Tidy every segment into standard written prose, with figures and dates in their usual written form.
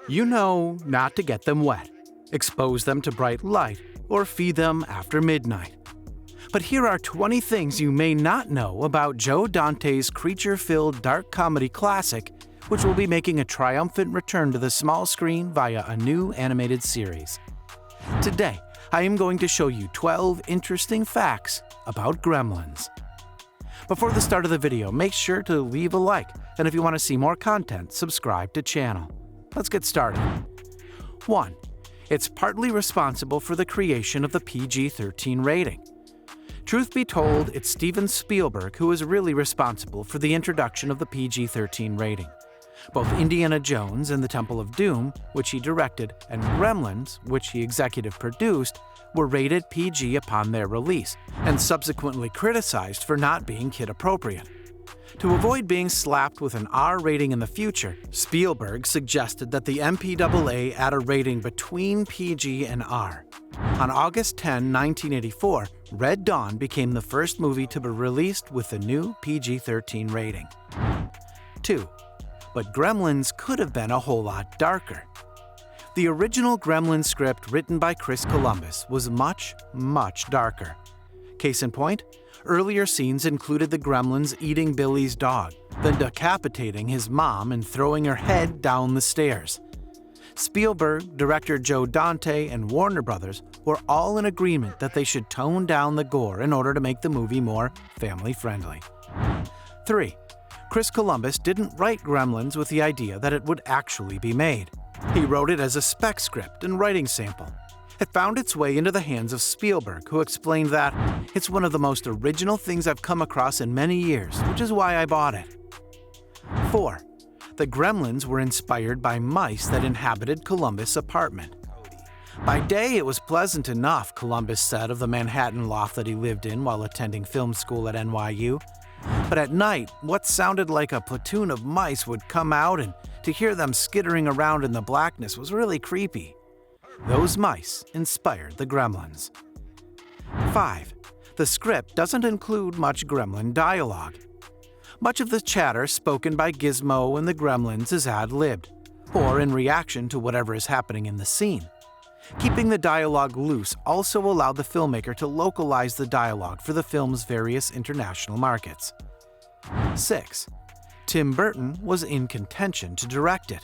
You know not to get them wet, expose them to bright light, or feed them after midnight. But here are 20 things you may not know about Joe Dante's creature-filled dark comedy classic, which will be making a triumphant return to the small screen via a new animated series. Today, I am going to show you 12 interesting facts about Gremlins. Before the start of the video, make sure to leave a like, and if you want to see more content, subscribe to channel. Let's get started. 1. It's partly responsible for the creation of the PG-13 rating. Truth be told, it's Steven Spielberg who is really responsible for the introduction of the PG-13 rating. Both Indiana Jones and the Temple of Doom, which he directed, and Gremlins, which he executive produced, were rated PG upon their release, and subsequently criticized for not being kid-appropriate. To avoid being slapped with an R rating in the future, Spielberg suggested that the MPAA add a rating between PG and R. On August 10, 1984, Red Dawn became the first movie to be released with the new PG-13 rating. 2. But Gremlins could have been a whole lot darker. The original Gremlin script written by Chris Columbus was much, much darker. Case in point, earlier scenes included the Gremlins eating Billy's dog, then decapitating his mom and throwing her head down the stairs. Spielberg, director Joe Dante, and Warner Brothers were all in agreement that they should tone down the gore in order to make the movie more family-friendly. 3. Chris Columbus didn't write Gremlins with the idea that it would actually be made. He wrote it as a spec script and writing sample. It found its way into the hands of Spielberg, who explained that, "It's one of the most original things I've come across in many years, which is why I bought it." 4. The Gremlins were inspired by mice that inhabited Columbus' apartment. By day, it was pleasant enough, Columbus said of the Manhattan loft that he lived in while attending film school at NYU. But at night, what sounded like a platoon of mice would come out, and to hear them skittering around in the blackness was really creepy. Those mice inspired the Gremlins. 5. The script doesn't include much Gremlin dialogue. Much of the chatter spoken by Gizmo and the Gremlins is ad-libbed, or in reaction to whatever is happening in the scene. Keeping the dialogue loose also allowed the filmmaker to localize the dialogue for the film's various international markets. 6. Tim Burton was in contention to direct it.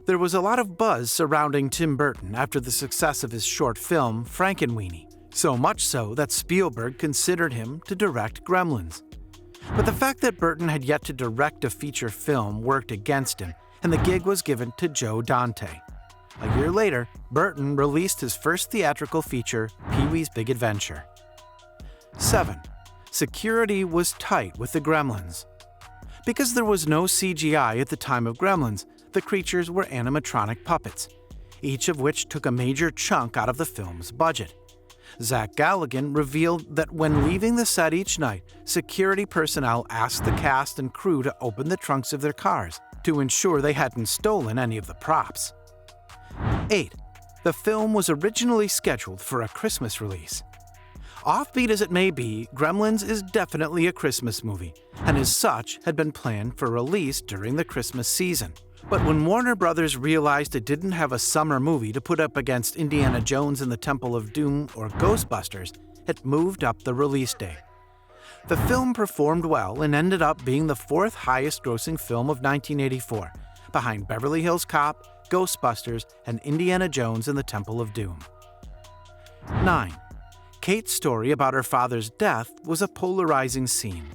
There was a lot of buzz surrounding Tim Burton after the success of his short film, Frankenweenie, so much so that Spielberg considered him to direct Gremlins. But the fact that Burton had yet to direct a feature film worked against him, and the gig was given to Joe Dante. A year later, Burton released his first theatrical feature, Pee-wee's Big Adventure. 7. Security was tight with the Gremlins. Because there was no CGI at the time of Gremlins, the creatures were animatronic puppets, each of which took a major chunk out of the film's budget. Zach Galligan revealed that when leaving the set each night, security personnel asked the cast and crew to open the trunks of their cars to ensure they hadn't stolen any of the props. 8. The film was originally scheduled for a Christmas release. Offbeat as it may be, Gremlins is definitely a Christmas movie, and as such had been planned for release during the Christmas season. But when Warner Brothers realized it didn't have a summer movie to put up against Indiana Jones and the Temple of Doom or Ghostbusters, it moved up the release date. The film performed well and ended up being the fourth highest-grossing film of 1984, behind Beverly Hills Cop, Ghostbusters, and Indiana Jones and the Temple of Doom. 9. Kate's story about her father's death was a polarizing scene.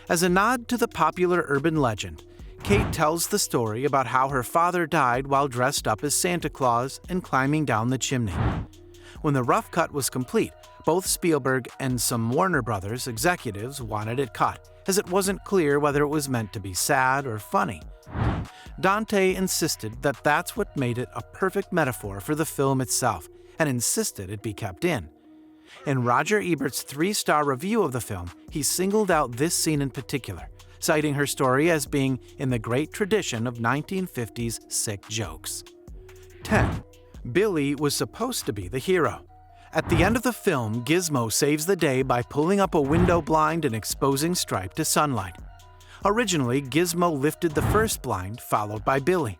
As a nod to the popular urban legend, Kate tells the story about how her father died while dressed up as Santa Claus and climbing down the chimney. When the rough cut was complete, both Spielberg and some Warner Brothers executives wanted it cut, as it wasn't clear whether it was meant to be sad or funny. Dante insisted that that's what made it a perfect metaphor for the film itself, and insisted it be kept in. In Roger Ebert's 3-star review of the film, he singled out this scene in particular, citing her story as being in the great tradition of 1950s sick jokes. 10. Billy was supposed to be the hero. At the end of the film, Gizmo saves the day by pulling up a window blind and exposing Stripe to sunlight. Originally, Gizmo lifted the first blind, followed by Billy.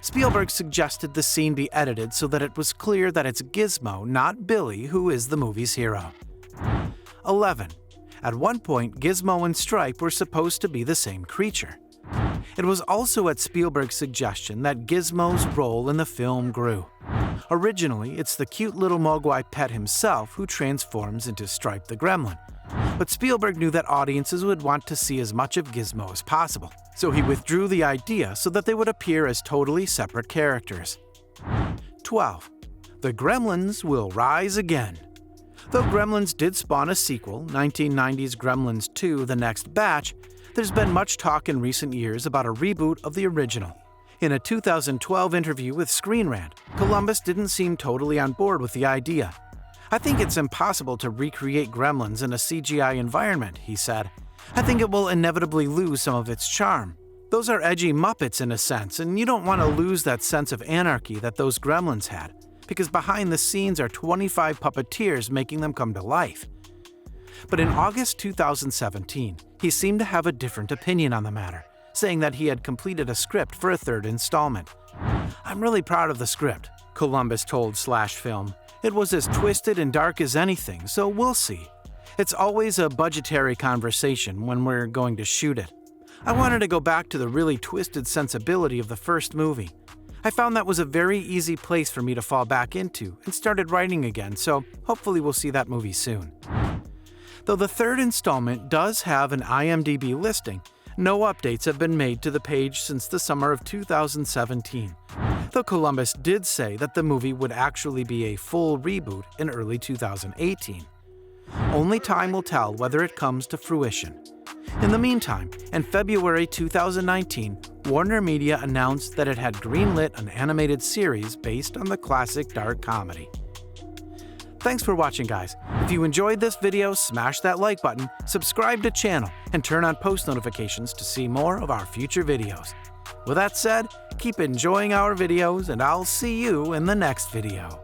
Spielberg suggested the scene be edited so that it was clear that it's Gizmo, not Billy, who is the movie's hero. 11. At one point, Gizmo and Stripe were supposed to be the same creature. It was also at Spielberg's suggestion that Gizmo's role in the film grew. Originally, it's the cute little Mogwai pet himself who transforms into Stripe the Gremlin. But Spielberg knew that audiences would want to see as much of Gizmo as possible, so he withdrew the idea so that they would appear as totally separate characters. 12. The Gremlins will rise again. Though Gremlins did spawn a sequel, 1990's Gremlins 2: The Next Batch, there's been much talk in recent years about a reboot of the original. In a 2012 interview with Screen Rant, Columbus didn't seem totally on board with the idea. "I think it's impossible to recreate Gremlins in a CGI environment," he said. "I think it will inevitably lose some of its charm. Those are edgy Muppets in a sense, and you don't want to lose that sense of anarchy that those Gremlins had, because behind the scenes are 25 puppeteers making them come to life." But in August 2017, he seemed to have a different opinion on the matter, saying that he had completed a script for a third installment. "I'm really proud of the script," Columbus told Film. "It was as twisted and dark as anything, so we'll see. It's always a budgetary conversation when we're going to shoot it. I wanted to go back to the really twisted sensibility of the first movie. I found that was a very easy place for me to fall back into and started writing again, so hopefully we'll see that movie soon." Though the third installment does have an IMDb listing, no updates have been made to the page since the summer of 2017, though Columbus did say that the movie would actually be a full reboot in early 2018. Only time will tell whether it comes to fruition. In the meantime, in February 2019, Warner Media announced that it had greenlit an animated series based on the classic dark comedy. Thanks for watching, guys. If you enjoyed this video, smash that like button, subscribe to the channel, and turn on post notifications to see more of our future videos. With that said, keep enjoying our videos, and I'll see you in the next video.